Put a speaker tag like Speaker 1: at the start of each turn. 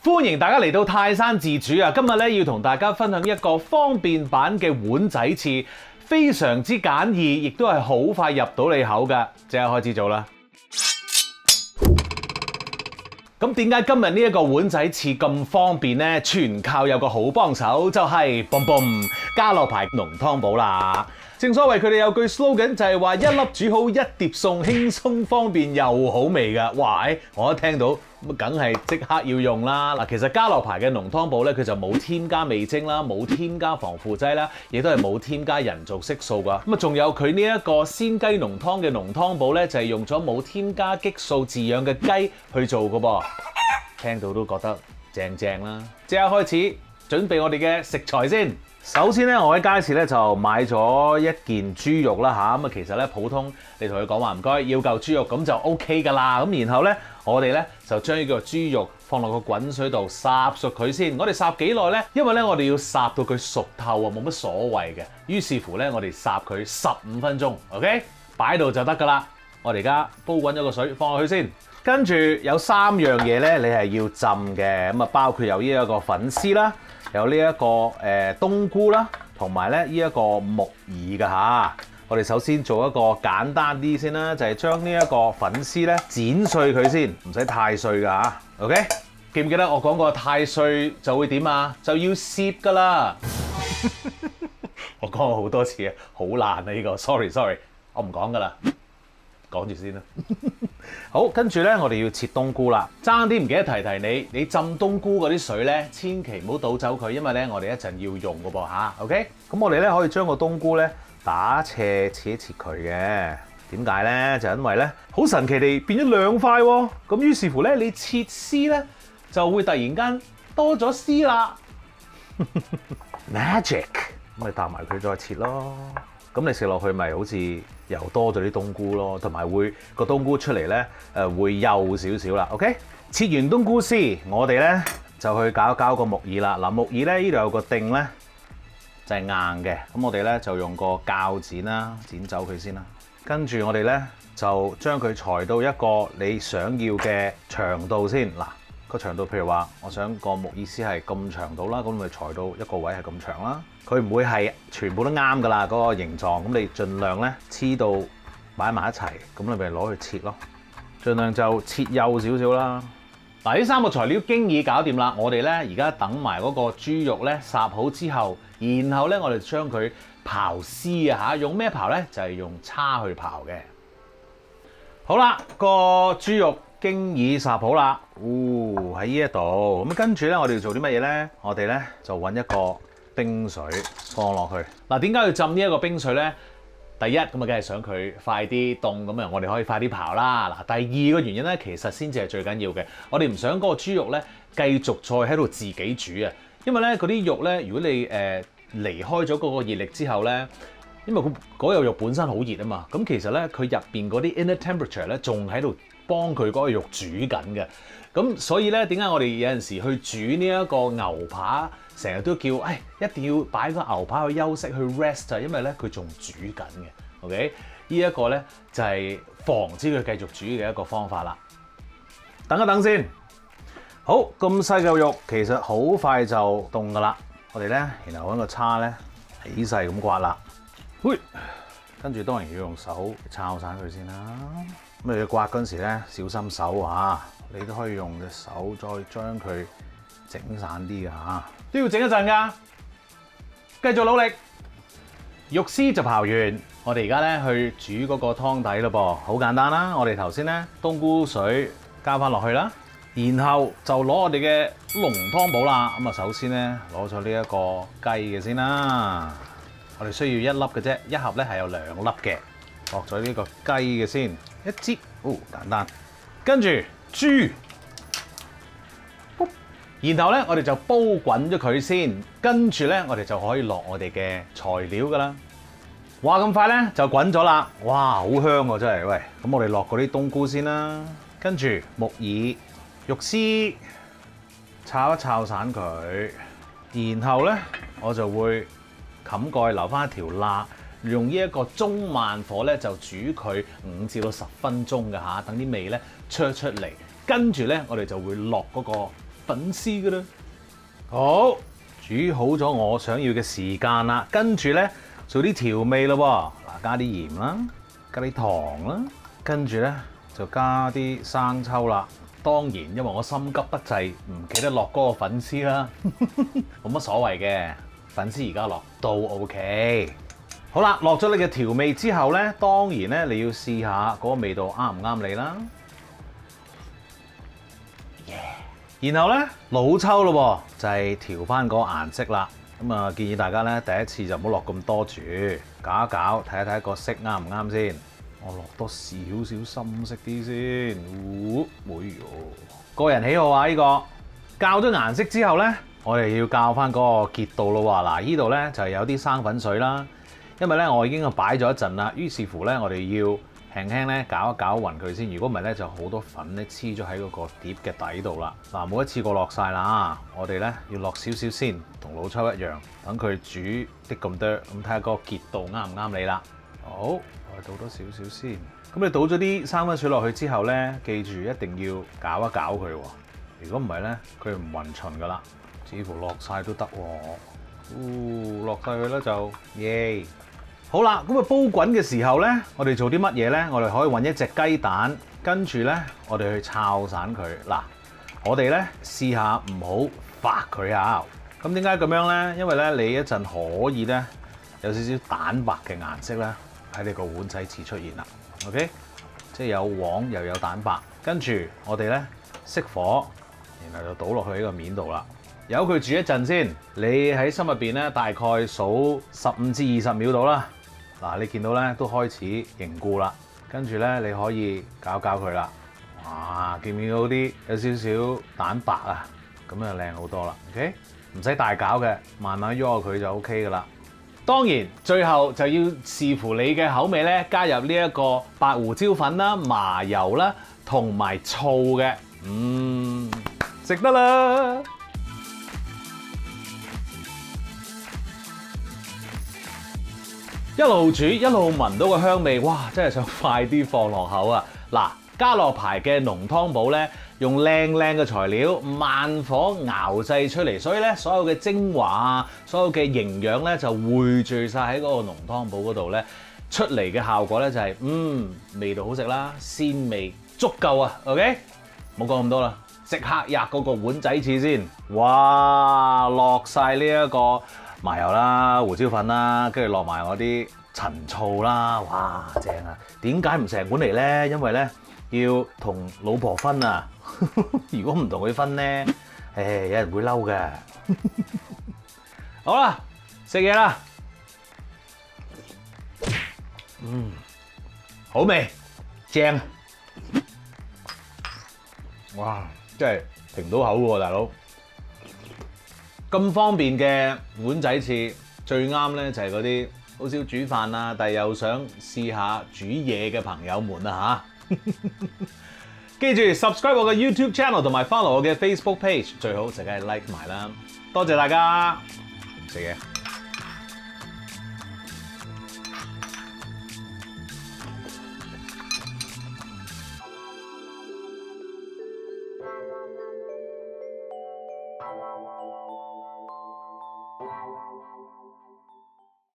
Speaker 1: 歡迎大家嚟到泰山自煮啊！今日咧要同大家分享一個方便版嘅碗仔翅，非常之簡易，亦都係好快入到你口㗎。即刻開始做啦！咁點解今日呢一個碗仔翅咁方便呢？全靠有個好幫手，就係嘣嘣家樂牌濃湯寶啦！正所謂佢哋有句 slogan 就係話一粒煮好一碟餸，輕鬆方便又好味㗎。哇！我一聽到咁梗係即刻要用啦。嗱，其實家樂牌嘅濃湯寶咧，佢就冇添加味精啦，冇添加防腐劑啦，亦都係冇添加人造色素㗎。咁啊，仲有佢呢一個鮮雞濃湯嘅濃湯寶咧，就係用咗冇添加激素飼養嘅雞去做㗎噃。聽到都覺得正正啦！即刻開始準備我哋嘅食材先。首先咧，我喺街市咧就買咗一件豬肉啦嚇。咁啊，其實咧普通你同佢講話唔該，要嚿豬肉咁就 OK 㗎啦。咁然後咧，我哋咧就將呢個豬肉放落個滾水度烚熟佢先。我哋烚幾耐咧？因為咧我哋要烚到佢熟透啊，冇乜所謂嘅。於是乎咧，我哋烚佢15分鐘 ，OK， 擺度就得㗎啦。我哋而家煲滾咗個水，放落去先。跟住有3樣嘢咧，你係要浸嘅。咁啊，包括有呢一個粉絲啦，有呢一個冬菇啦，同埋咧呢一個木耳㗎嚇。我哋首先做一個簡單啲先啦，就係將呢一個粉絲咧剪碎佢先，唔使太碎㗎嚇。OK， 記唔記得我講過太碎就會點啊？就要攝㗎啦。我講過好多次啊，好難啊呢個 ，sorry， 我唔講㗎啦。講住先啦。好，跟住咧，我哋要切冬菇啦。爭啲唔記得提你，你浸冬菇嗰啲水咧，千祈唔好倒走佢，因為咧我哋一陣要用㗎噃嚇。OK， 咁我哋咧可以將個冬菇咧打斜切一切佢嘅。點解咧？就因為咧好神奇地變咗2塊喎。咁於是乎咧，你切絲咧就會突然間多咗絲啦。Magic， 咁你搭埋佢再切咯。咁你食落去咪好似又多咗啲冬菇咯，同埋會個冬菇出嚟咧會幼少少啦。OK， 切完冬菇絲，我哋咧就去搞個木耳啦。嗱，木耳咧呢度有個頂咧就係硬嘅，咁我哋咧就用個鉸剪啦，剪走佢先啦。跟住我哋咧就將佢裁到一個你想要嘅長度先。嗱，個長度譬如話，我想個木耳絲係咁長度啦，咁咪裁到一個位係咁長啦。佢唔會係全部都啱㗎啦，嗰個形狀。咁你盡量咧黐到擺埋一齊，咁你咪攞去切咯。盡量就切幼少少啦。嗱，呢3個材料經已搞掂啦。我哋咧而家等埋嗰個豬肉咧烚好之後，然後咧我哋將佢刨絲啊嚇，用咩刨咧？就係用叉去刨嘅。好啦，個豬肉經已烚好啦。喺呢一度。咁跟住咧，我哋要做啲乜嘢咧？我哋咧就揾一個冰水放落去。嗱，點解要浸呢一個冰水咧？第一，咁啊，梗係想佢快啲凍，咁啊，我哋可以快啲刨啦。嗱，第二個原因咧，其實先至係最緊要嘅。我哋唔想嗰個豬肉咧繼續再喺度自己煮啊，因為咧嗰啲肉咧，如果你離開咗嗰個熱力之後咧，因為嗰嚿肉本身好熱啊嘛，咁其實咧佢入邊嗰啲 inner temperature 咧仲喺度幫佢嗰個肉煮緊嘅。咁所以咧，點解我哋有陣時去煮呢一個牛扒，成日都叫一定要擺個牛扒去休息去 rest， 就係因為咧佢仲煮緊嘅。OK， 呢一個咧就係防止佢繼續煮嘅一個方法啦。等一等先。好，咁細嚿肉其實好快就凍㗎啦。我哋咧，然後揾個叉咧起勢咁刮啦。跟住當然要用手抄散佢先啦。咁你刮嗰陣時咧，小心手啊！你都可以用隻手再將佢整散啲㗎嚇，都要整一陣㗎。繼續努力，肉絲就刨完，我哋而家咧去煮嗰個湯底咯噃，好簡單啦。我哋頭先咧冬菇水加翻落去啦，然後就攞我哋嘅濃湯寶啦。咁啊，首先咧攞咗呢一個雞嘅先啦，我哋需要1粒嘅啫，一盒咧係有2粒嘅，落咗呢個雞嘅先，一支，簡單，跟住豬，然後咧我哋就煲滾咗佢先，跟住咧我哋就可以落我哋嘅材料噶啦。哇，咁快咧就滾咗啦！哇，好香喎真係。喂，咁我哋落嗰啲冬菇先啦，跟住木耳、肉絲，炒一炒散佢，然後咧我就會冚蓋留翻一條罅，用呢一個中慢火咧就煮佢5至到10分鐘嘅嚇，等啲味咧出嚟。跟住咧我哋就會落嗰個粉絲噶啦。好，煮好咗我想要嘅時間啦，跟住咧做啲調味咯喎。嗱，加啲鹽啦，加啲糖啦，跟住咧就加啲生抽啦。當然，因為我心急不濟，唔記得落嗰個粉絲啦，冇乜所謂嘅，粉絲而家落都 OK。好啦，落咗你嘅調味之後咧，當然咧你要試下嗰個味道啱唔啱你啦。然後咧老抽咯，就係調翻嗰個顏色啦。咁啊，建議大家咧第一次就唔好落咁多住，搞一搞，睇一睇個色啱唔啱先。我落多少少深色啲先。哎呦，個人喜好啊呢個。校咗顏色之後咧，我哋要校翻嗰個結度咯喎。嗱，呢度咧就有啲生粉水啦。因為咧我已經擺咗一陣啦，於是乎咧我哋要輕輕咧攪一攪勻佢先。如果唔係咧就好多粉咧黐咗喺嗰個碟嘅底度啦。嗱，冇一次過落晒啦，我哋咧要落少少先，同老抽一樣，等佢煮啲咁多，咁睇下嗰個結度啱唔啱你啦。好，我哋倒多少少先。咁你倒咗啲生粉水落去之後咧，記住一定要攪一攪佢喎。如果唔係咧，佢唔勻勻噶啦。似乎落晒都得喎。落晒佢咧就耶！好啦，咁啊煲滾嘅時候咧，我哋做啲乜嘢咧？我哋可以揾一隻雞蛋，跟住咧我哋去炒散佢。嗱，我哋咧試下唔好發佢啊！咁點解咁樣咧？因為咧你一陣可以咧有少少蛋白嘅顏色咧喺你個碗仔翅出現啦。OK， 即係有黃又有蛋白，跟住我哋咧熄火，然後就倒落去呢個面度啦。由佢煮一陣先，你喺心入邊咧大概數15至20秒到啦。嗱，你見到咧都開始凝固啦，跟住咧你可以攪攪佢啦。哇，見唔見到啲有少少蛋白啊？咁就靚好多啦。OK， 唔使大攪嘅，慢慢喐下佢就 OK 噶啦。當然最後就要視乎你嘅口味咧，加入呢一個白胡椒粉啦、麻油啦同埋醋嘅。食得啦！一路煮一路聞到個香味，哇！真係想快啲放落口啊！嗱，家樂牌嘅濃湯寶咧，用靚嘅材料，慢火熬製出嚟，所以咧所有嘅精華啊，所有嘅營養咧就匯聚晒喺嗰個濃湯寶嗰度咧，出嚟嘅效果咧就係味道好食啦，鮮味足夠啊 ！OK， 冇講咁多啦，即刻入嗰個碗仔翅先，哇！落晒呢一個麻油啦、胡椒粉啦，跟住落埋我啲陳醋啦，哇，正啊！點解唔成碗嚟咧？因為咧要同老婆分啊！如果唔同佢分咧，有人會嬲嘅。好啦，食嘢啦，好味，正，哇！真係停唔到口喎，大佬。咁方便嘅碗仔翅，最啱咧就係嗰啲好少煮飯啊，但係又想試下煮嘢嘅朋友們啊嚇！記住 subscribe 我嘅 YouTube channel 同埋 follow 我嘅 Facebook page，最好就梗係 like 埋啦。多謝大家，食嘢。